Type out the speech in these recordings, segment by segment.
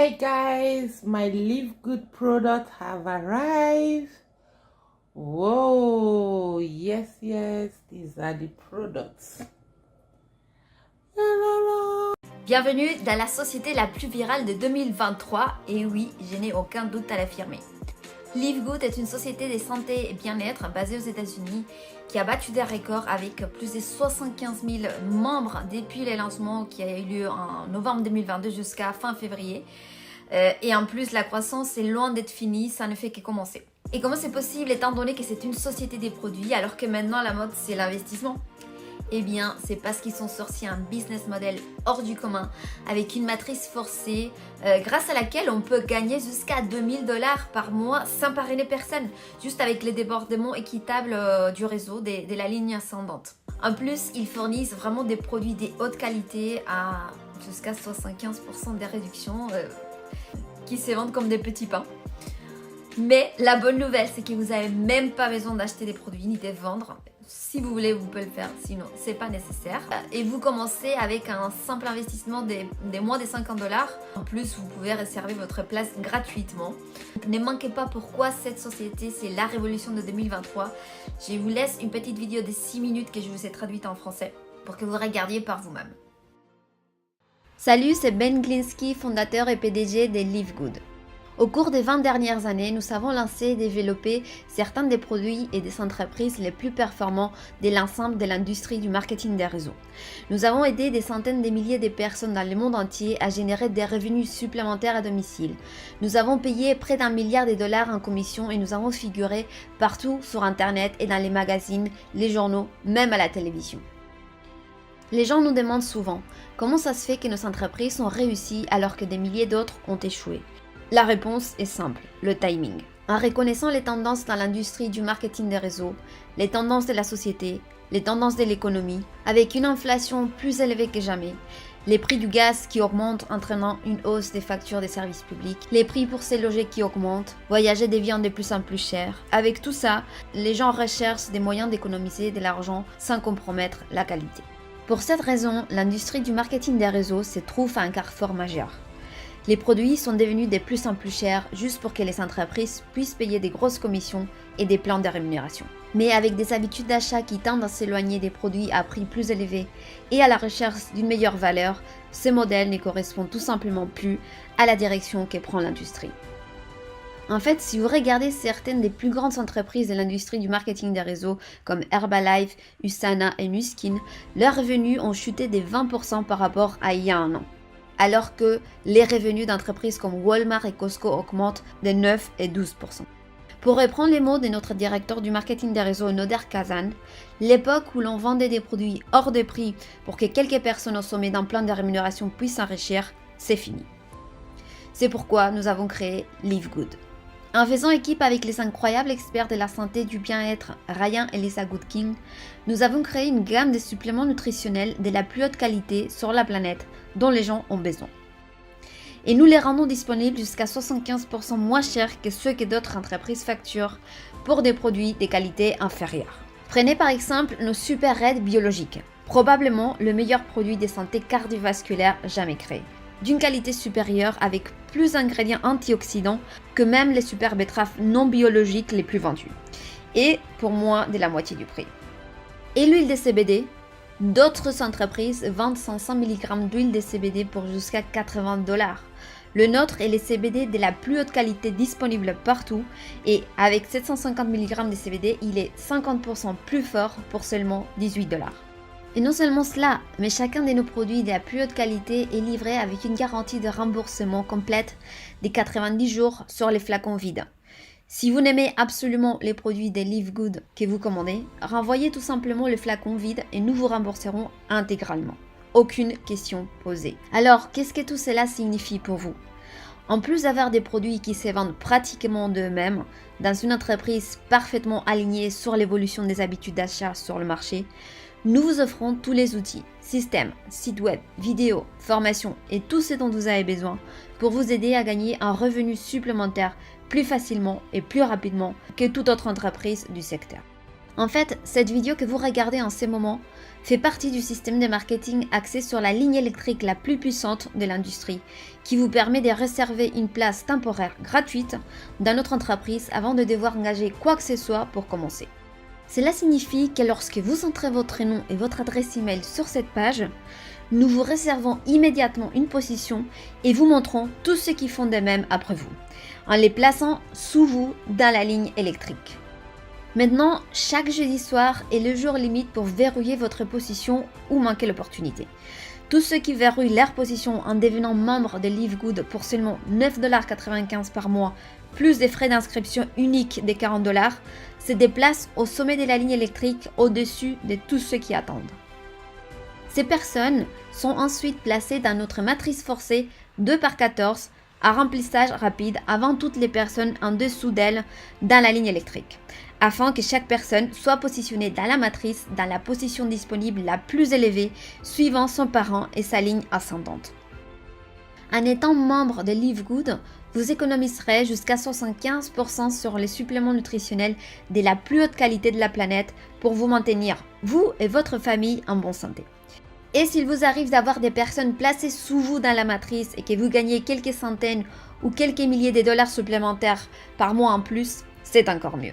Hi guys, my Live Good product have arrived. Whoa, yes, these are the products. Bienvenue dans la société la plus virale de 2023, et oui, je n'ai aucun doute à l'affirmer. Live Good est une société de santé et bien-être basée aux États-Unis qui a battu des records avec plus de 75 000 membres depuis le lancement qui a eu lieu en novembre 2022 jusqu'à fin février. Et en plus, la croissance est loin d'être finie, ça ne fait que commencer. Et comment c'est possible étant donné que c'est une société des produits alors que maintenant la mode c'est l'investissement? Eh bien, c'est parce qu'ils sont sortis un business model hors du commun avec une matrice forcée grâce à laquelle on peut gagner jusqu'à 2000 $ par mois sans parrainer personne, juste avec les débordements équitables du réseau de la ligne ascendante. En plus, ils fournissent vraiment des produits de haute qualité à jusqu'à 75% des réductions qui se vendent comme des petits pains. Mais la bonne nouvelle, c'est que vous n'avez même pas besoin d'acheter des produits ni de vendre. Si vous voulez, vous pouvez le faire, sinon c'est pas nécessaire. Et vous commencez avec un simple investissement de moins de 50 $. En plus, vous pouvez réserver votre place gratuitement. Donc, ne manquez pas pourquoi cette société, c'est la révolution de 2023. Je vous laisse une petite vidéo de 6 minutes que je vous ai traduite en français pour que vous regardiez par vous-même. Salut, c'est Ben Glinsky, fondateur et PDG de Live Good. Au cours des 20 dernières années, nous avons lancé et développé certains des produits et des entreprises les plus performants de l'ensemble de l'industrie du marketing des réseaux. Nous avons aidé des centaines de milliers de personnes dans le monde entier à générer des revenus supplémentaires à domicile. Nous avons payé près d'1 milliard de dollars en commission et nous avons figuré partout sur Internet et dans les magazines, les journaux, même à la télévision. Les gens nous demandent souvent comment ça se fait que nos entreprises ont réussi alors que des milliers d'autres ont échoué. La réponse est simple, le timing. En reconnaissant les tendances dans l'industrie du marketing des réseaux, les tendances de la société, les tendances de l'économie, avec une inflation plus élevée que jamais, les prix du gaz qui augmentent entraînant une hausse des factures des services publics, les prix pour se loger qui augmentent, voyager devient de plus en plus cher. Avec tout ça, les gens recherchent des moyens d'économiser de l'argent sans compromettre la qualité. Pour cette raison, l'industrie du marketing des réseaux se trouve à un carrefour majeur. Les produits sont devenus de plus en plus chers juste pour que les entreprises puissent payer des grosses commissions et des plans de rémunération. Mais avec des habitudes d'achat qui tendent à s'éloigner des produits à prix plus élevés et à la recherche d'une meilleure valeur, ce modèle ne correspond tout simplement plus à la direction que prend l'industrie. En fait, si vous regardez certaines des plus grandes entreprises de l'industrie du marketing des réseaux comme Herbalife, USANA et Nu Skin, leurs revenus ont chuté de 20% par rapport à il y a un an, alors que les revenus d'entreprises comme Walmart et Costco augmentent de 9 et 12%. Pour reprendre les mots de notre directeur du marketing des réseaux, Noder Kazan, l'époque où l'on vendait des produits hors de prix pour que quelques personnes au sommet d'un plan de rémunération puissent s'enrichir, c'est fini. C'est pourquoi nous avons créé Live Good. En faisant équipe avec les incroyables experts de la santé et du bien-être Ryan et Lisa Goodking, nous avons créé une gamme de suppléments nutritionnels de la plus haute qualité sur la planète dont les gens ont besoin. Et nous les rendons disponibles jusqu'à 75% moins chers que ceux que d'autres entreprises facturent pour des produits de qualité inférieure. Prenez par exemple nos Super Red biologiques, probablement le meilleur produit de santé cardiovasculaire jamais créé, d'une qualité supérieure avec plus d'ingrédients antioxydants que même les super betteraves non biologiques les plus vendues, et pour moins de la moitié du prix. Et l'huile de CBD, d'autres entreprises vendent 500 mg d'huile de CBD pour jusqu'à 80 $. Le nôtre est le CBD de la plus haute qualité disponible partout et avec 750 mg de CBD, il est 50% plus fort pour seulement 18 $. Et non seulement cela, mais chacun de nos produits de la plus haute qualité est livré avec une garantie de remboursement complète de 90 jours sur les flacons vides. Si vous n'aimez absolument les produits de Live Good que vous commandez, renvoyez tout simplement le flacon vide et nous vous rembourserons intégralement. Aucune question posée. Alors, qu'est-ce que tout cela signifie pour vous? En plus d'avoir des produits qui se vendent pratiquement d'eux-mêmes, dans une entreprise parfaitement alignée sur l'évolution des habitudes d'achat sur le marché, nous vous offrons tous les outils, systèmes, sites web, vidéos, formations et tout ce dont vous avez besoin pour vous aider à gagner un revenu supplémentaire plus facilement et plus rapidement que toute autre entreprise du secteur. En fait, cette vidéo que vous regardez en ce moment fait partie du système de marketing axé sur la ligne électrique la plus puissante de l'industrie, qui vous permet de réserver une place temporaire gratuite dans notre entreprise avant de devoir engager quoi que ce soit pour commencer. Cela signifie que lorsque vous entrez votre nom et votre adresse email sur cette page, nous vous réservons immédiatement une position et vous montrons tous ceux qui font de même après vous, en les plaçant sous vous dans la ligne électrique. Maintenant, chaque jeudi soir est le jour limite pour verrouiller votre position ou manquer l'opportunité. Tous ceux qui verrouillent leur position en devenant membre de Live Good pour seulement 9,95$ par mois, plus des frais d'inscription uniques de 40$, se déplacent au sommet de la ligne électrique au-dessus de tous ceux qui attendent. Ces personnes sont ensuite placées dans notre matrice forcée 2x14 à remplissage rapide avant toutes les personnes en dessous d'elles dans la ligne électrique, afin que chaque personne soit positionnée dans la matrice dans la position disponible la plus élevée suivant son parent et sa ligne ascendante. En étant membre de Live Good, vous économiserez jusqu'à 75% sur les suppléments nutritionnels de la plus haute qualité de la planète pour vous maintenir, vous et votre famille, en bonne santé. Et s'il vous arrive d'avoir des personnes placées sous vous dans la matrice et que vous gagnez quelques centaines ou quelques milliers de dollars supplémentaires par mois en plus, c'est encore mieux.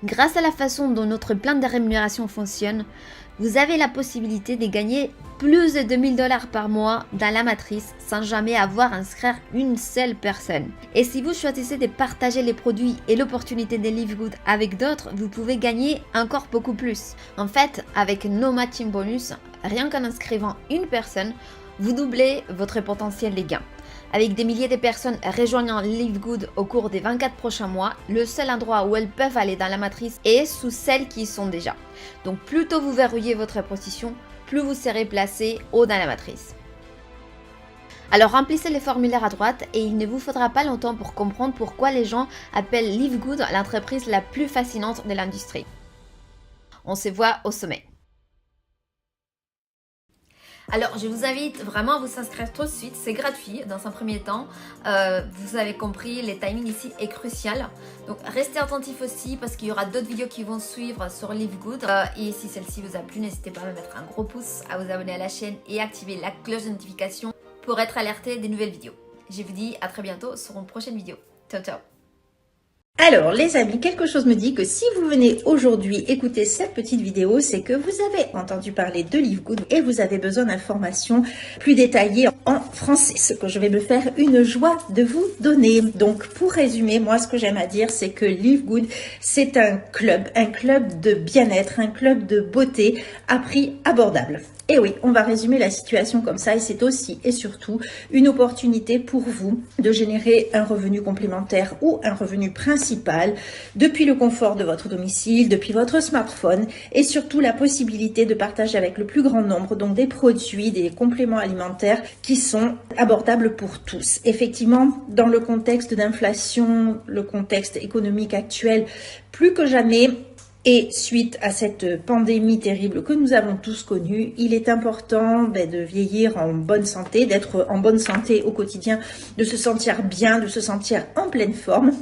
Grâce à la façon dont notre plan de rémunération fonctionne, vous avez la possibilité de gagner plus de 2000$ par mois dans la matrice sans jamais avoir à inscrire une seule personne. Et si vous choisissez de partager les produits et l'opportunité de Live Good avec d'autres, vous pouvez gagner encore beaucoup plus. En fait, avec No Matching Bonus, rien qu'en inscrivant une personne, vous doublez votre potentiel de gains. Avec des milliers de personnes rejoignant Live Good au cours des 24 prochains mois, le seul endroit où elles peuvent aller dans la matrice est sous celles qui y sont déjà. Donc plus tôt vous verrouillez votre position, plus vous serez placé haut dans la matrice. Alors remplissez les formulaires à droite et il ne vous faudra pas longtemps pour comprendre pourquoi les gens appellent Live Good l'entreprise la plus fascinante de l'industrie. On se voit au sommet. Alors, je vous invite vraiment à vous inscrire tout de suite. C'est gratuit dans un premier temps. Vous avez compris, le timing ici est crucial. Donc, restez attentifs aussi parce qu'il y aura d'autres vidéos qui vont suivre sur Live Good. Et si celle-ci vous a plu, n'hésitez pas à me mettre un gros pouce, à vous abonner à la chaîne et activer la cloche de notification pour être alerté des nouvelles vidéos. Je vous dis à très bientôt sur une prochaine vidéo. Ciao, ciao! Alors les amis, quelque chose me dit que si vous venez aujourd'hui écouter cette petite vidéo, c'est que vous avez entendu parler de Live Good et vous avez besoin d'informations plus détaillées en français, ce que je vais me faire une joie de vous donner. Donc pour résumer, moi ce que j'aime à dire, c'est que Live Good, c'est un club de bien-être, un club de beauté à prix abordable. Et oui, on va résumer la situation comme ça et c'est aussi et surtout une opportunité pour vous de générer un revenu complémentaire ou un revenu principal depuis le confort de votre domicile, depuis votre smartphone et surtout la possibilité de partager avec le plus grand nombre donc des produits, des compléments alimentaires qui sont abordables pour tous. Effectivement, dans le contexte d'inflation, le contexte économique actuel, plus que jamais, et suite à cette pandémie terrible que nous avons tous connue, il est important de vieillir en bonne santé, d'être en bonne santé au quotidien, de se sentir bien, de se sentir en pleine forme.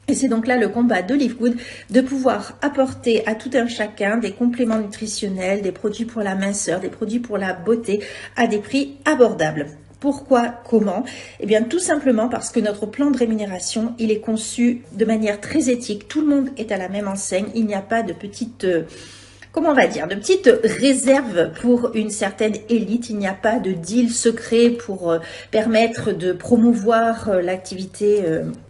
Et c'est donc là le combat de Live Good, de pouvoir apporter à tout un chacun des compléments nutritionnels, des produits pour la minceur, des produits pour la beauté à des prix abordables. Pourquoi? Comment? Eh bien, tout simplement parce que notre plan de rémunération, il est conçu de manière très éthique. Tout le monde est à la même enseigne. Il n'y a pas de petite... comment on va dire, de petites réserves pour une certaine élite. Il n'y a pas de deal secret pour permettre de promouvoir l'activité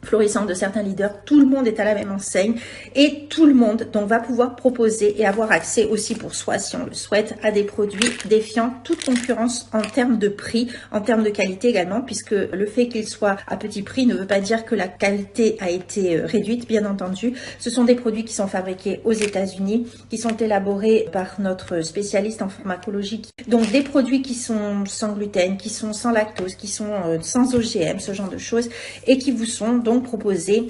florissante de certains leaders. Tout le monde est à la même enseigne et tout le monde donc va pouvoir proposer et avoir accès aussi pour soi, si on le souhaite, à des produits défiant toute concurrence en termes de prix, en termes de qualité également, puisque le fait qu'ils soient à petit prix ne veut pas dire que la qualité a été réduite, bien entendu. Ce sont des produits qui sont fabriqués aux États-Unis, qui sont élaborés élaborés par notre spécialiste en pharmacologie. Donc des produits qui sont sans gluten, qui sont sans lactose, qui sont sans OGM, ce genre de choses, et qui vous sont donc proposés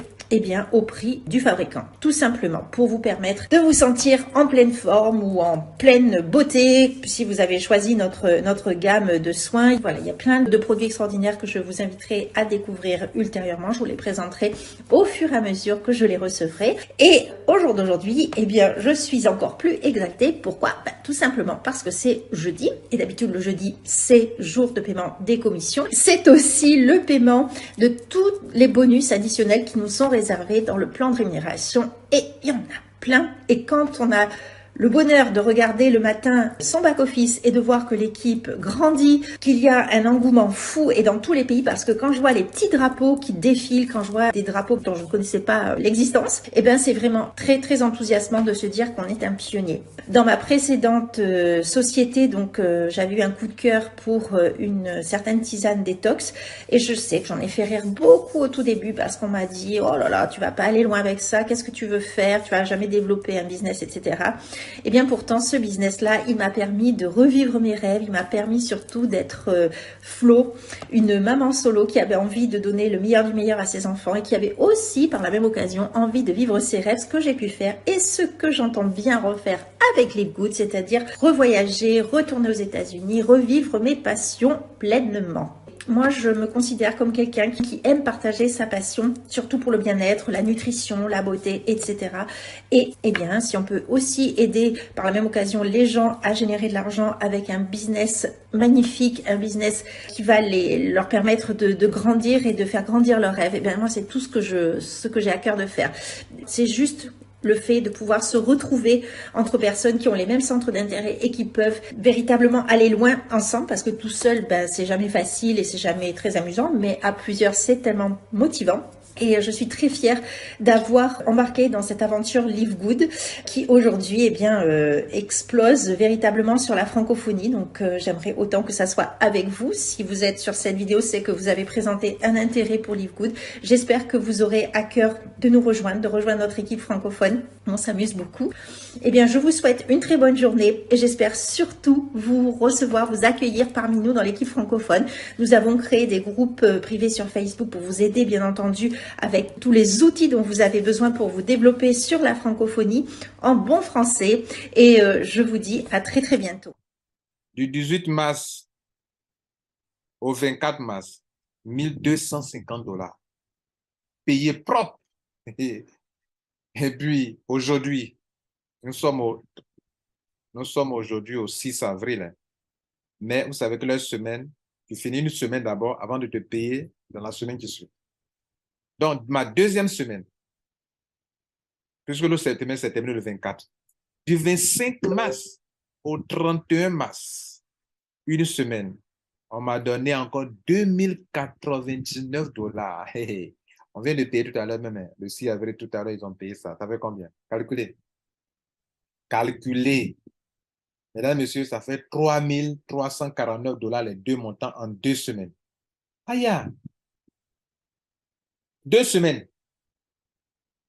au prix du fabricant, tout simplement pour vous permettre de vous sentir en pleine forme ou en pleine beauté. Si vous avez choisi notre gamme de soins, voilà, il y a plein de produits extraordinaires que je vous inviterai à découvrir ultérieurement. Je vous les présenterai au fur et à mesure que je les recevrai. Et au jour d'aujourd'hui, je suis encore plus exaltée. Pourquoi? Tout simplement parce que c'est jeudi, et d'habitude le jeudi, c'est jour de paiement des commissions. C'est aussi le paiement de tous les bonus additionnels qui nous sont réservés dans le plan de rémunération, et il y en a plein. Et quand on a le bonheur de regarder le matin son back-office et de voir que l'équipe grandit, qu'il y a un engouement fou et dans tous les pays, parce que quand je vois les petits drapeaux qui défilent, quand je vois des drapeaux dont je ne connaissais pas l'existence, c'est vraiment très très enthousiasmant de se dire qu'on est un pionnier. Dans ma précédente société, j'avais eu un coup de cœur pour une certaine tisane détox, et je sais que j'en ai fait rire beaucoup au tout début parce qu'on m'a dit: oh là là, tu vas pas aller loin avec ça, qu'est-ce que tu veux faire, tu vas jamais développer un business, etc. Pourtant, ce business-là, il m'a permis de revivre mes rêves. Il m'a permis surtout d'être Flo, une maman solo qui avait envie de donner le meilleur du meilleur à ses enfants et qui avait aussi, par la même occasion, envie de vivre ses rêves, ce que j'ai pu faire et ce que j'entends bien refaire avec Live Good, c'est-à-dire revoyager, retourner aux États-Unis, revivre mes passions pleinement. Moi, je me considère comme quelqu'un qui aime partager sa passion, surtout pour le bien-être, la nutrition, la beauté, etc. Et si on peut aussi aider par la même occasion les gens à générer de l'argent avec un business magnifique, un business qui va leur permettre de grandir et de faire grandir leurs rêves, moi, c'est tout ce que j'ai à cœur de faire. C'est juste le fait de pouvoir se retrouver entre personnes qui ont les mêmes centres d'intérêt et qui peuvent véritablement aller loin ensemble, parce que tout seul, c'est jamais facile et c'est jamais très amusant, mais à plusieurs, c'est tellement motivant. Et je suis très fière d'avoir embarqué dans cette aventure Live Good qui aujourd'hui explose véritablement sur la francophonie. Donc j'aimerais autant que ça soit avec vous. Si vous êtes sur cette vidéo, c'est que vous avez présenté un intérêt pour Live Good. J'espère que vous aurez à cœur de nous rejoindre, de rejoindre notre équipe francophone. On s'amuse beaucoup. Je vous souhaite une très bonne journée et j'espère surtout vous recevoir, vous accueillir parmi nous dans l'équipe francophone. Nous avons créé des groupes privés sur Facebook pour vous aider, bien entendu, avec tous les outils dont vous avez besoin pour vous développer sur la francophonie en bon français. Et je vous dis à très très bientôt. Du 18 mars au 24 mars, 1250 $. Payé propre. Et puis aujourd'hui, nous sommes aujourd'hui au 6 avril. Mais vous savez que la semaine, tu finis une semaine d'abord avant de te payer dans la semaine qui suit. Donc, ma deuxième semaine, puisque le septembre c'est terminé le 24, du 25 mars au 31 mars, une semaine, on m'a donné encore 2099 $. Hey, hey. On vient de payer tout à l'heure même, le 6 avril, tout à l'heure, ils ont payé ça. Ça fait combien? Calculez. Calculez. Mesdames, messieurs, ça fait 3349 $ les deux montants en 2 semaines. Aïe! 2 semaines.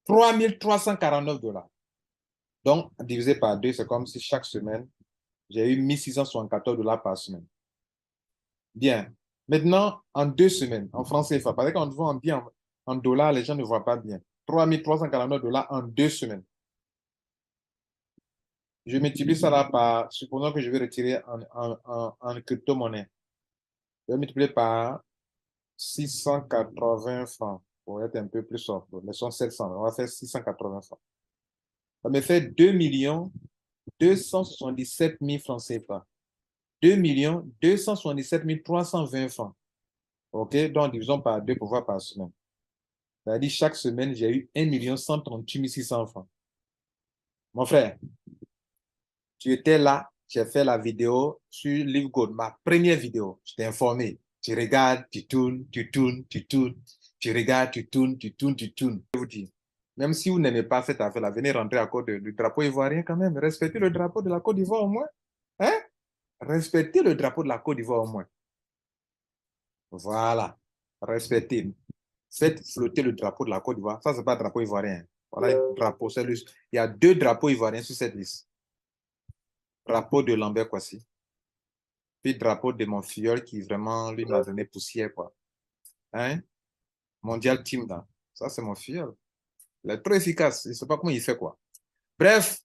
3349 $. Donc, divisé par 2, c'est comme si chaque semaine, j'ai eu 1674 $ par semaine. Bien. Maintenant, en 2 semaines, en français, il faut parce qu'on voit bien en dollars, les gens ne voient pas bien. 3349 $ en 2 semaines. Je multiplie ça là par, supposons que je vais retirer en crypto-monnaie. Je vais multiplier par 680 francs pour être un peu plus soft. Mais sont 700, on va faire 680 francs. Ça me fait 2 277 000 francs CFA. 2 277 320 francs. OK? Donc, divisons par 2 pour voir par semaine. C'est-à-dire, chaque semaine, j'ai eu 1 138 600 francs. Mon frère, tu étais là, j'ai fait la vidéo sur Live Good, ma première vidéo. Je t'ai informé. Tu regardes, tu tournes, tu tournes, tu tournes. Tu regardes, tu tournes, tu tournes, tu tournes. Je vous dis, même si vous n'aimez pas cette affaire-là, venez rentrer à cause du drapeau ivoirien quand même. Respectez le drapeau de la Côte d'Ivoire au moins. Hein? Respectez le drapeau de la Côte d'Ivoire au moins. Voilà. Respectez. Faites flotter le drapeau de la Côte d'Ivoire. Ça, c'est pas le drapeau ivoirien. Voilà le drapeau. Il y a 2 drapeaux ivoiriens sur cette liste. Drapeau de Lambert Kwasi. Puis drapeau de mon filleul qui vraiment lui m'a donné poussière, quoi. Hein? Mondial Team, là. Ça, c'est mon filleul. Il est très efficace. Je ne sais pas comment il fait, quoi. Bref,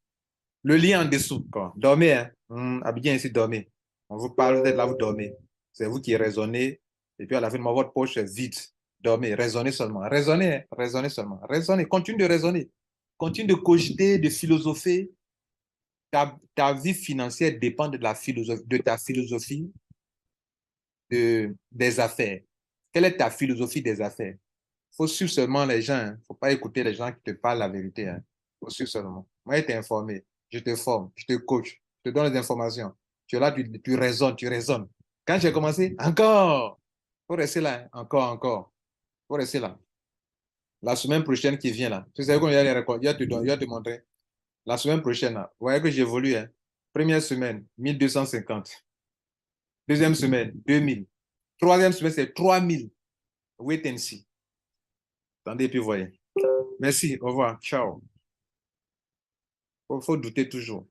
le lien en dessous, quoi. Dormez, hein. Abidjan ici, dormez. On vous parle d'être là, vous dormez. C'est vous qui raisonnez. Et puis à la fin, votre poche est vide. Dormez, raisonnez seulement. Raisonnez, hein. Raisonnez seulement. Raisonnez, continue de raisonner. Continue de cogiter, de philosopher. Ta vie financière dépend de ta philosophie des affaires. Quelle est ta philosophie des affaires? Il faut suivre seulement les gens. Il ne faut pas écouter les gens qui te parlent la vérité. Il faut suivre seulement. Moi, je t'ai informé. Je te forme. Je te coach. Je te donne les informations. Tu es là, tu raisonnes, tu raisonnes. Quand j'ai commencé, encore. Il faut rester là. Encore. Il faut rester là. La semaine prochaine qui vient là. Tu sais qu'on va les records. Il va te montrer. La semaine prochaine, là, vous voyez que j'évolue. Hein. Première semaine, 1250. Deuxième semaine, 2000. Troisième semaine, c'est 3000. Wait and see. Attendez, puis voyez. Merci, au revoir, ciao. Il faut douter toujours.